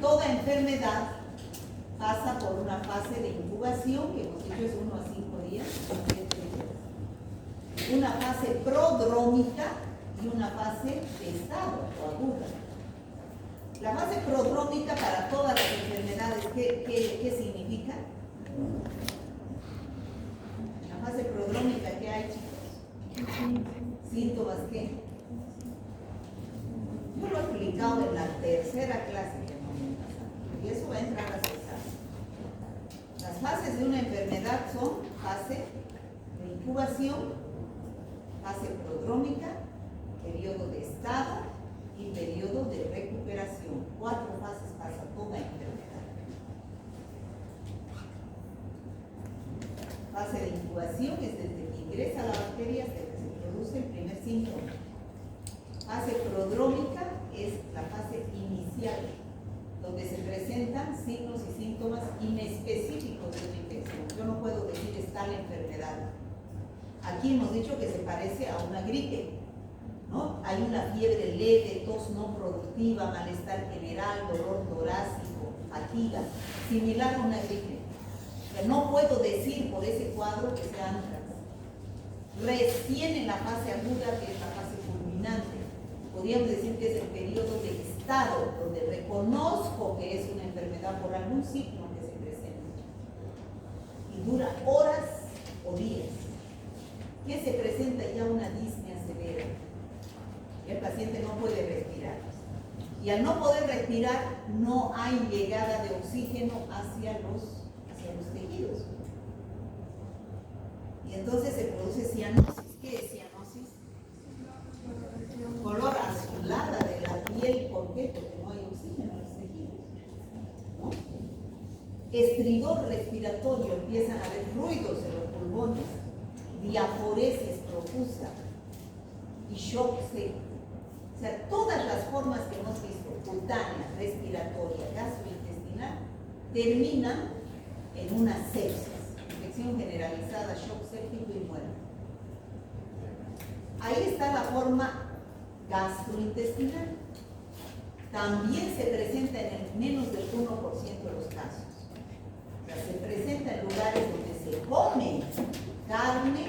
Speaker 1: Toda enfermedad pasa por una fase de incubación, que hemos dicho es 1 a 5 días, 7 días. Una fase prodrómica y una fase de estado o aguda. La fase prodrómica para todas las enfermedades, ¿qué significa? La fase prodrómica, ¿qué hay, chicos? ¿Síntomas qué? Yo lo he explicado en la tercera clase que hemos pasado, y eso va a entrar a cesar. Las fases de una enfermedad son fase de incubación, fase prodrómica, periodo de estado y periodo de recuperación. 4 fases pasa toda enfermedad. Fase de incubación es desde que ingresa la bacteria hasta que se produce el primer síntoma. Fase prodrómica es la fase inicial, donde se presentan signos y síntomas inespecíficos de una infección. Yo no puedo decir está la enfermedad. Aquí hemos dicho que se parece a una gripe, ¿no? Hay una fiebre leve, tos no productiva, malestar general, dolor torácico, fatiga, similar a una gripe. Pero no puedo decir por ese cuadro que sea antrax. Recién en la fase aguda, que es la fase culminante, podríamos decir que es el periodo de estado, donde reconozco que es una enfermedad por algún signo que se presenta. Y dura horas o días. Que se presenta ya una disnea severa. El paciente no puede respirar. Y al no poder respirar, no hay llegada de oxígeno hacia los tejidos. Y entonces se produce cianosis. ¿Qué es cianosis? Color azulada de la piel. ¿Por qué? Porque no hay oxígeno en los tejidos, ¿no? Estridor respiratorio, empiezan a haber ruidos en los pulmones, diaforesis profusa y shock seco. O sea, todas las formas que hemos visto, cutánea, respiratoria, gastrointestinal, terminan en una sepsis, infección generalizada, shock séptico y muerte. Ahí está la forma gastrointestinal. También se presenta en el menos del 1% de los casos. O sea, se presenta en lugares donde se come carne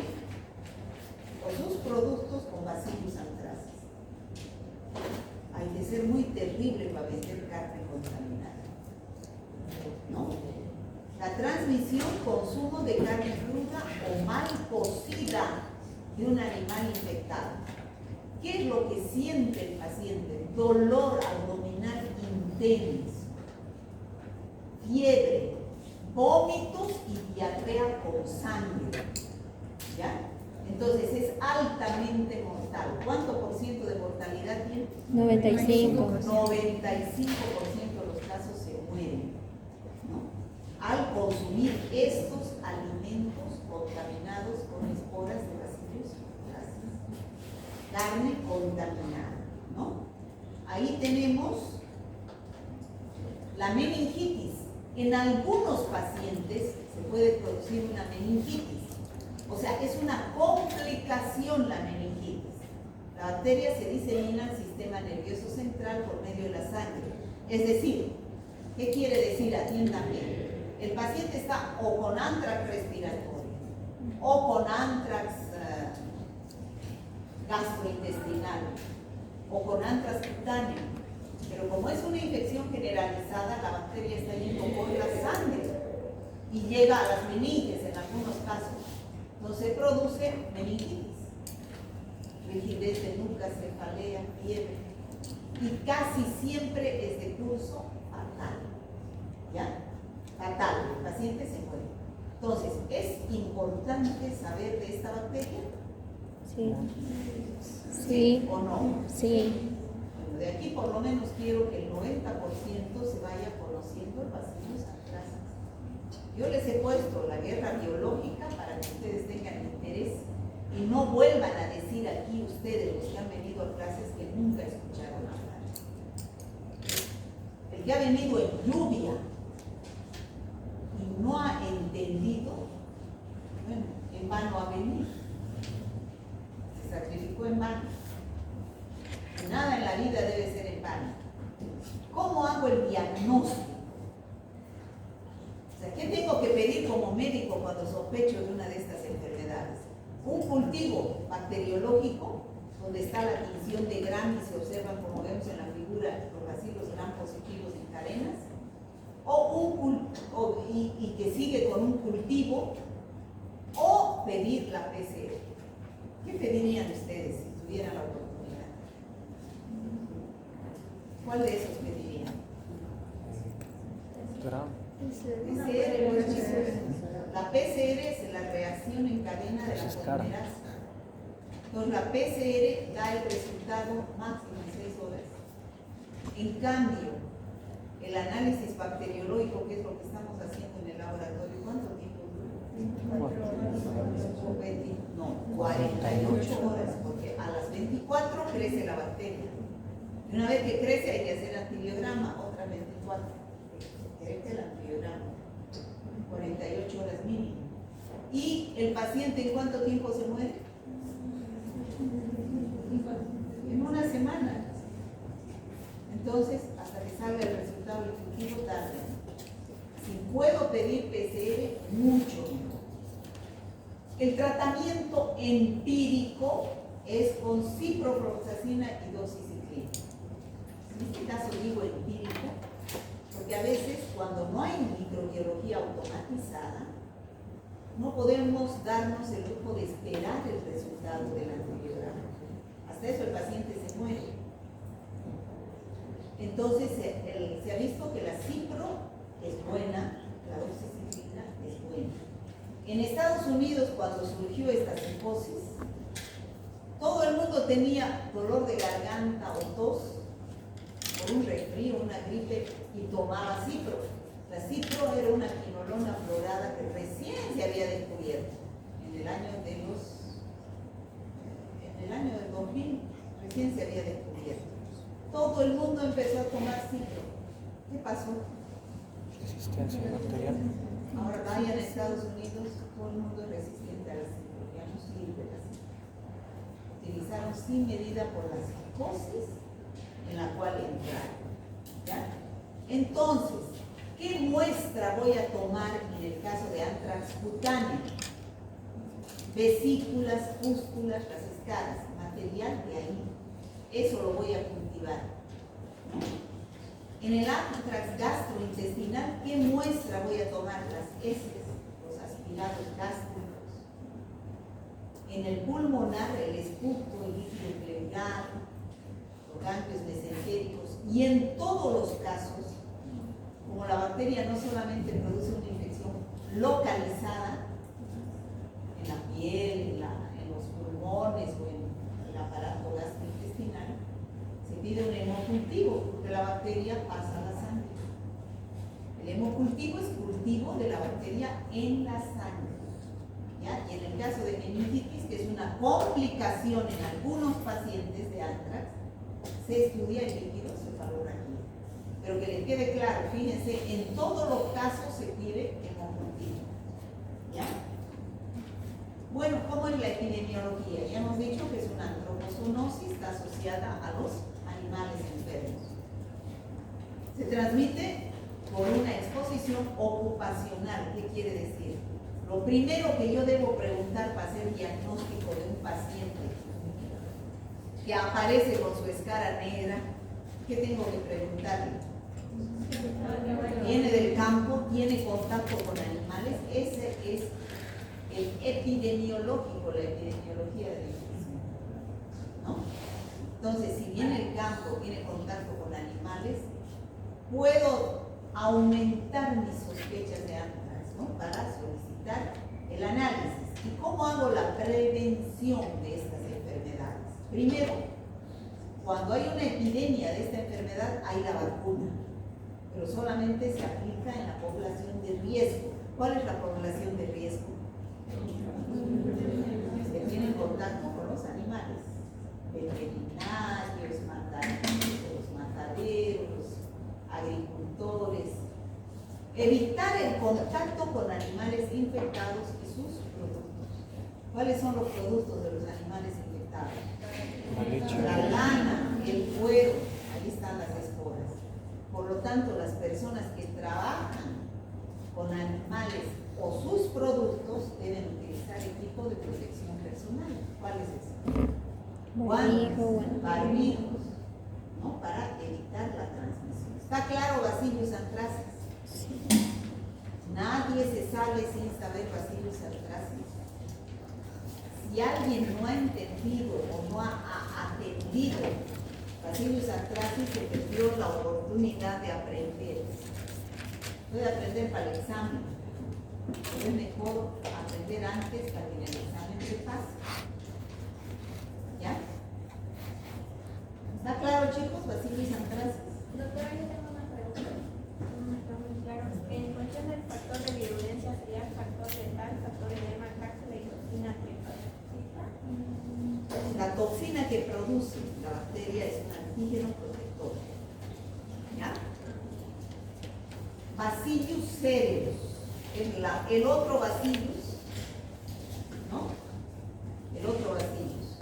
Speaker 1: o sus productos con bacillus anthracis. Hay que ser muy terrible para vender carne contaminada, ¿no? La transmisión, consumo de carne cruda o mal cocida de un animal infectado. ¿Qué es lo que siente el paciente? Dolor abdominal intenso, fiebre, vómitos y diarrea con sangre. ¿Ya? Entonces es altamente mortal. ¿Cuánto por ciento de mortalidad tiene?
Speaker 3: 95.
Speaker 1: 95% de los casos se mueren, ¿no? Al consumir estos alimentos contaminados con esporas de Bacillus thuringiensis. Carne contaminada, ¿no? Ahí tenemos la meningitis. En algunos pacientes se puede producir una meningitis. O sea, es una complicación la meningitis. La bacteria se disemina al sistema nervioso central por medio de la sangre. Es decir, ¿qué quiere decir? Atiendan bien. El paciente está o con antrax respiratorio o con antrax gastrointestinal o con antrax cutáneo. Pero como es una infección generalizada, la bacteria está yendo por la sangre y llega a las meninges en algunos casos. Entonces produce meningitis, rigidez de nuca, cefalea, fiebre, y casi siempre es de curso fatal. ¿Ya? Fatal, el paciente se muere. Entonces, ¿es importante saber de esta bacteria?
Speaker 3: Sí.
Speaker 1: ¿Sí
Speaker 3: Sí.
Speaker 1: o no?
Speaker 3: Sí.
Speaker 1: Bueno, de aquí por lo menos quiero que el 90% se vaya conociendo el Bacillus anthracis. Yo les he puesto la guerra biológica para que ustedes tengan interés y no vuelvan a decir aquí ustedes, los que han venido a clases, que nunca escucharon hablar. El que ha venido en lluvia y no ha entendido, bueno, en vano ha venido. Se sacrificó en vano. Nada en la vida debe ser en vano. ¿Cómo hago el diagnóstico? O sea, ¿qué tengo que pedir como médico cuando sospecho de una de estas enfermedades? Un cultivo bacteriológico donde está la tinción de Gram y se observan, como vemos en la figura, los bacilos Gram positivos en cadenas, y que sigue con un cultivo, o pedir la PCR. ¿Qué pedirían ustedes si tuvieran la oportunidad? ¿Cuál de esos pedirían?
Speaker 2: Gram.
Speaker 1: PCR, los chicos. La PCR es la reacción en cadena de la
Speaker 2: Eso es caro.
Speaker 1: polimerasa. Entonces la PCR da el resultado máximo en 6 horas. En cambio, el análisis bacteriológico, que es lo que estamos haciendo en el laboratorio, ¿cuánto tiempo dura? 48 horas, porque a las 24 crece la bacteria. Y una vez que crece hay que hacer antibiograma, otras 24. Crece el antibiograma. 48 horas mínimo. ¿Y el paciente en cuánto tiempo se muere? En una semana. Entonces, hasta que salga el resultado definitivo tarda. Si puedo pedir PCR, mucho mejor. El tratamiento empírico es con ciprofloxacina y doxiciclina. En este caso digo empírico, porque a veces cuando no hay microbiología automatizada, no podemos darnos el lujo de esperar el resultado del antibiograma. Hasta eso el paciente se muere. Entonces se ha visto que la cipro es buena, la doxiciclina es buena. En Estados Unidos, cuando surgió esta psicosis, todo el mundo tenía dolor de garganta o tos por un resfrío, una gripe, y tomaba cipro. La cipro era una quinolona florada que recién se había descubierto en el año del 2000, recién se había descubierto. Todo el mundo empezó a tomar cipro. ¿Qué pasó?
Speaker 2: Resistencia bacteriana.
Speaker 1: Ahora vayan a Estados Unidos, todo el mundo es resistente a la cipro, ya no sirve la cipro. Utilizaron sin medida por la psicosis en la cual entraron. ¿Ya? Entonces, ¿qué muestra voy a tomar en el caso de antrax cutáneo? Vesículas, pústulas, las escalas, material de ahí. Eso lo voy a cultivar. En el antrax gastrointestinal, ¿qué muestra voy a tomar? Las heces, los aspirados gástricos. En el pulmonar, el esputo, el líquido plegal, los ganglios mesentéricos. Y en todos los casos, como la bacteria no solamente produce una infección localizada en la piel, en los pulmones o en el aparato gastrointestinal, se pide un hemocultivo porque la bacteria pasa a la sangre. El hemocultivo es cultivo de la bacteria en la sangre. ¿Ya? Y en el caso de meningitis, que es una complicación en algunos pacientes de antrax, se estudia el líquido cefalorraquídeo. Pero que les quede claro, fíjense, en todos los casos se pide hemocultivo. ¿Ya? Bueno, ¿cómo es la epidemiología? Ya hemos dicho que es una antropozoonosis, está asociada a los animales enfermos. Se transmite por una exposición ocupacional. ¿Qué quiere decir? Lo primero que yo debo preguntar para hacer diagnóstico de un paciente que aparece con su escara negra, ¿qué tengo que preguntarle? ¿Viene del campo? ¿Tiene contacto con animales? Ese es el epidemiológico, la epidemiología del infección, ¿no? Entonces, si viene del campo, tiene contacto con animales, puedo aumentar mis sospechas de antrax, ¿no? Para solicitar el análisis. ¿Y cómo hago la prevención de estas enfermedades? Primero, cuando hay una epidemia de esta enfermedad, hay la vacuna, pero solamente se aplica en la población de riesgo. ¿Cuál es la población de riesgo? Que tienen contacto con los animales, veterinarios, mataderos, agricultores. Evitar el contacto con animales infectados y sus productos. ¿Cuáles son los productos de los animales infectados?
Speaker 2: La leche.
Speaker 1: La lana, el cuero, ahí están las esporas. Por lo tanto, las personas que trabajan con animales o sus productos deben utilizar equipo de protección personal. ¿Cuál es ese? Guantes, barbijos, ¿no? Para evitar la transmisión. ¿Está claro, Bacillus anthracis? Nadie se sale sin saber Bacillus anthracis. Si alguien no ha entendido o no ha atendido Bacillus anthracis, se perdió la oportunidad de aprender. Puede aprender para el examen, pero es mejor aprender antes para que en el examen se pase. ¿Ya? ¿Está claro, chicos? Bacillus anthracis.
Speaker 5: Doctora, yo tengo una pregunta. No está muy claro. En función del factor de virulencia, ¿sería factor letal, factor edema, cápsula y toxina que participa?
Speaker 1: La toxina que produce la bacteria es un antígeno protector. ¿Ya? Bacillus cereus es el otro Bacillus, ¿no? El otro Bacillus.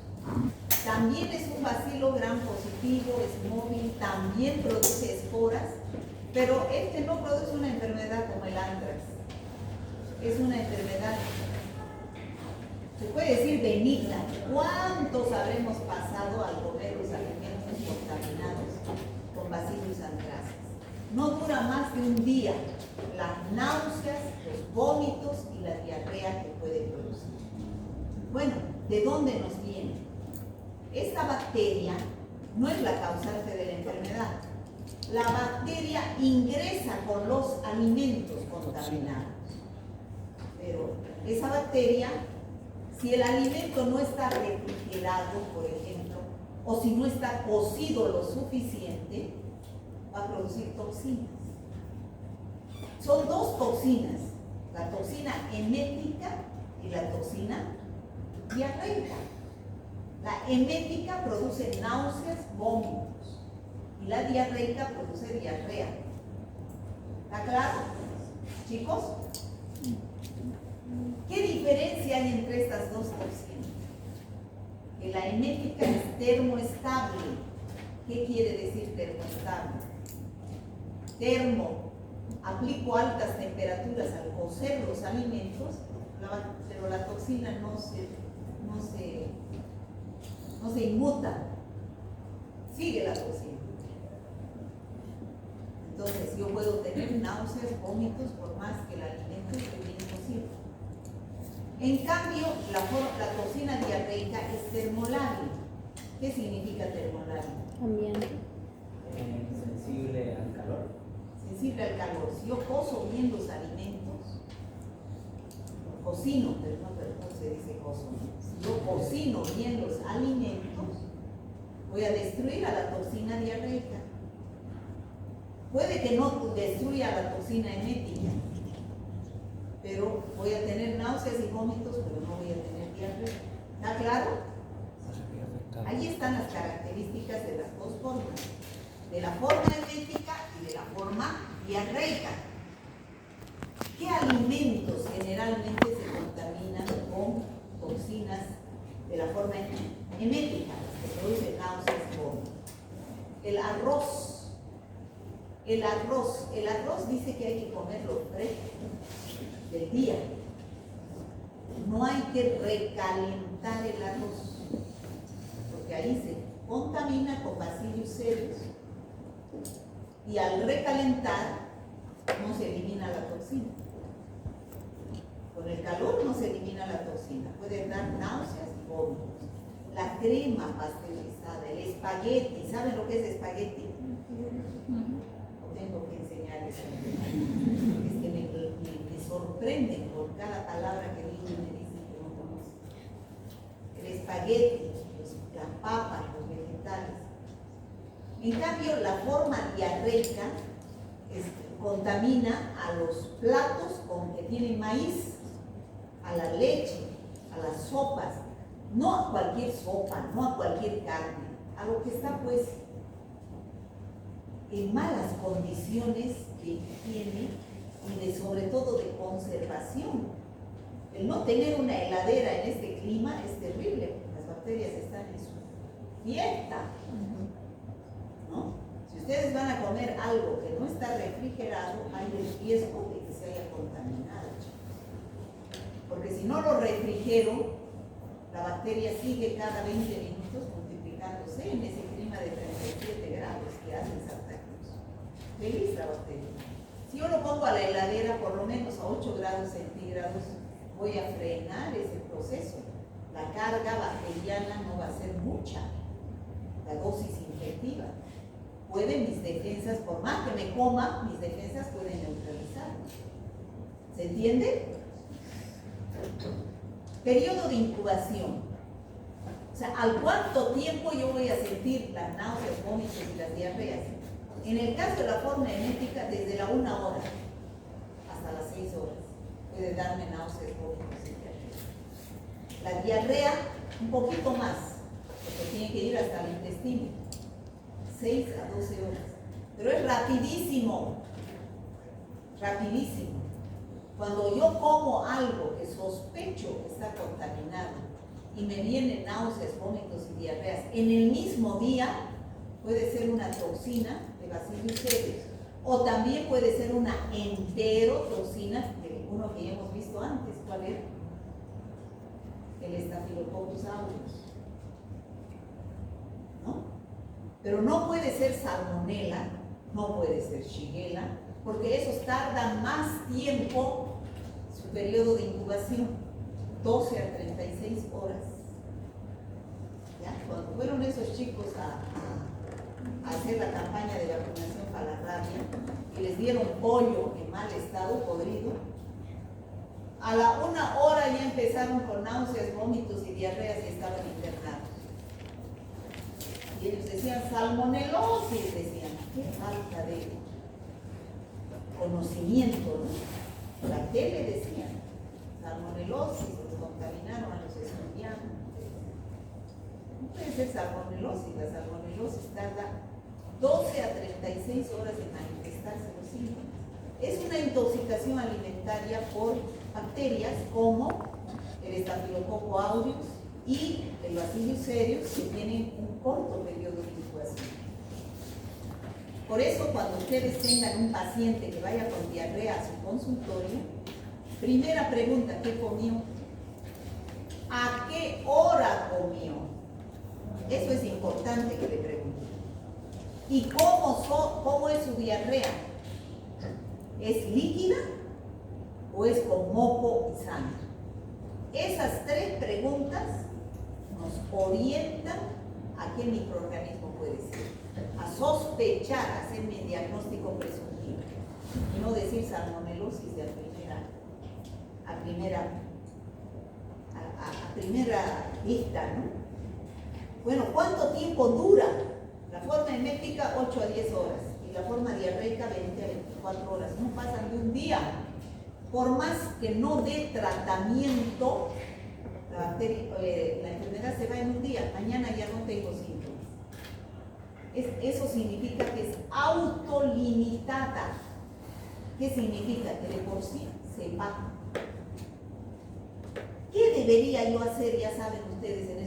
Speaker 1: También es un bacilo gram positivo, es móvil, también produce esporas, pero este no produce una enfermedad como el anthrax. Es una enfermedad, se puede decir, benigna. ¿Cuántos habremos pasado al comer los alimentos contaminados con Bacillus anthracis? No dura más de un día las náuseas, los vómitos y la diarrea que puede producir. Bueno, ¿de dónde nos viene? Esta bacteria no es la causante de la enfermedad. La bacteria ingresa con los alimentos contaminados. Pero esa bacteria, si el alimento no está refrigerado, por ejemplo, o si no está cocido lo suficiente, va a producir toxinas. Son dos toxinas, la toxina emética y la toxina diarreica. La emética produce náuseas, vómitos, y la diarreica produce diarrea. ¿Está claro, chicos? ¿Qué diferencia hay entre estas dos toxinas? Que la emética es termoestable. ¿Qué quiere decir termoestable? Termo, aplico altas temperaturas al cocer los alimentos, pero la toxina no se inmuta, sigue la toxina. Entonces yo puedo tener náuseas, vómitos, por más que el alimento esté bien cocido. En cambio, la toxina diarreica es termolable. ¿Qué significa termolable?
Speaker 3: Ambiente.
Speaker 6: Sensible al calor.
Speaker 1: Sensible al calor. Si yo cozo bien los alimentos, cocino, pero no se dice cocino. Si yo cocino bien los alimentos, voy a destruir a la toxina diarreica. Puede que no destruya la toxina emética, pero voy a tener náuseas y vómitos, pero no voy a tener diarrea. ¿Está claro?
Speaker 2: No se había afectado.
Speaker 1: Ahí están las características de las dos formas, de la forma emética y de la forma diarreica. ¿Qué alimentos generalmente se contaminan con toxinas de la forma emética, las que producen náuseas y vómitos? El arroz dice que hay que comerlo fresco del día. No hay que recalentar el arroz, porque ahí se contamina con Bacillus cereus y al recalentar no se elimina la toxina. Con el calor no se elimina la toxina, puede dar náuseas y vómitos. La crema pasteurizada, el espagueti, ¿saben lo que es espagueti? Tengo que enseñarles. Es que me sorprenden por cada palabra que digo y me dicen que no conocen. El espagueti, las papas, los vegetales. En cambio, la forma diarreica contamina a los platos con que tienen maíz, a la leche, a las sopas, no a cualquier sopa, no a cualquier carne, a lo que está pues en malas condiciones de higiene y sobre todo de conservación. El no tener una heladera en este clima es terrible, porque las bacterias están en su fiesta, ¿no? Si ustedes van a comer algo que no está refrigerado, hay el riesgo de que se haya contaminado, porque si no lo refrigero, la bacteria sigue cada 20 minutos multiplicándose en ese clima de 37 grados que hace Santa Cruz. Feliz la bacteria. Si yo lo pongo a la heladera por lo menos a 8 grados centígrados, voy a frenar ese proceso. La carga bacteriana no va a ser mucha, la dosis infectiva. Pueden mis defensas, por más que me coma, mis defensas pueden neutralizar. ¿Se entiende? Periodo de incubación. O sea, ¿al cuánto tiempo yo voy a sentir las náuseas, vómitos y las diarreas? En el caso de la forma emética, desde la 1 hora hasta las 6 horas puede darme náuseas, vómitos y diarreas. La diarrea, un poquito más, porque tiene que ir hasta el intestino, 6 a 12 horas. Pero es rapidísimo, rapidísimo. Cuando yo como algo que sospecho que está contaminado y me vienen náuseas, vómitos y diarreas en el mismo día, puede ser una toxina de Bacillus cereus o también puede ser una enterotoxina de uno que ya hemos visto antes. ¿Cuál era? El Staphylococcus aureus, ¿no? Pero no puede ser salmonela, no puede ser shigella, porque esos tardan más tiempo su periodo de incubación, 12 a 36 horas. ¿Ya? Cuando fueron esos chicos a hacer la campaña de vacunación para la rabia y les dieron pollo en mal estado, podrido, a la 1 hora ya empezaron con náuseas, vómitos y diarreas y estaban internados. Y ellos decían salmonelosis, decían, qué falta de conocimiento, ¿no? La tele decía salmonelosis, los contaminaron a los estudiantes. No puede ser salmonelosis, la salmonelosis tarda 12 a 36 horas en manifestarse los síntomas. Es una intoxicación alimentaria por bacterias como el Staphylococcus aureus y el Bacillus cereus, que tienen un corto periodo de incubación. Por eso, cuando ustedes tengan un paciente que vaya con diarrea a su consultorio, primera pregunta, ¿qué comió? ¿A qué hora comió? Eso es importante que le pregunten. ¿Y cómo es su diarrea? ¿Es líquida o es con moco y sangre? Esas 3 preguntas nos orientan a qué microorganismo puede ser. A sospechar, a hacer mi diagnóstico presuntivo y no decir salmonelosis de a primera a primera vista, ¿no? Bueno, ¿cuánto tiempo dura? La forma emética 8 a 10 horas y la forma diarreica 20 a 24 horas. No pasan de un día. Por más que no dé tratamiento, la enfermedad se va en un día. Mañana ya no tengo síntomas. Eso significa que es autolimitada. ¿Qué significa? Que de por sí se va. ¿Qué debería yo hacer? Ya saben ustedes en